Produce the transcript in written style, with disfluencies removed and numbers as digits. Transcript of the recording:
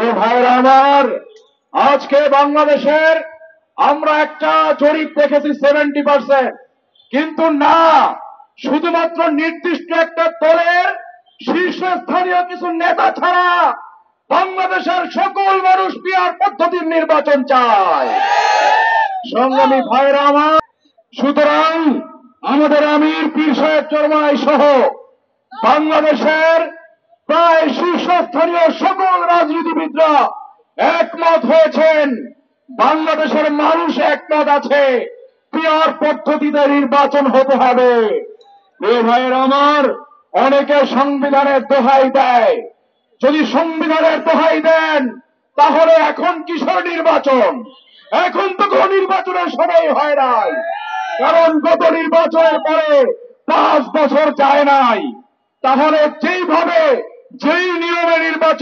এ ভাইরা আমার, আজকে বাংলাদেশের আমরা একটা জরিপ দেখেছি 70%, কিন্তু না, শুধুমাত্র নির্দিষ্ট একটা দলের শীর্ষস্থানীয় কিছু নেতা ছাড়া বাংলাদেশের সকল মানুষ পিয়ার পদ্ধতির নির্বাচন চায়। সংগ্রামী ভাইরা আমার, সুতরাং আমাদের আমির পীর সাহেব চরমনাই সহ বাংলাদেশের প্রায় শীর্ষস্থানীয় সকল রাজনীতিবিদরা একমত হয়েছেন, বাংলাদেশের মানুষ একমত আছে, পিয়ার পদ্ধতিতে নির্বাচন হতে হবে। প্রিয় ভাইয়ের আমার, অনেকে সংবিধানের দোহাই দেয়। যদি সংবিধানের দোহাই দেন তাহলে এখন কিসের নির্বাচন? এখন তো কোন নির্বাচনের সময় হয় নাই, কারণ গত নির্বাচনের পরে 5 বছর যায় নাই। তাহলে যেই নিয়মে নির্বাচন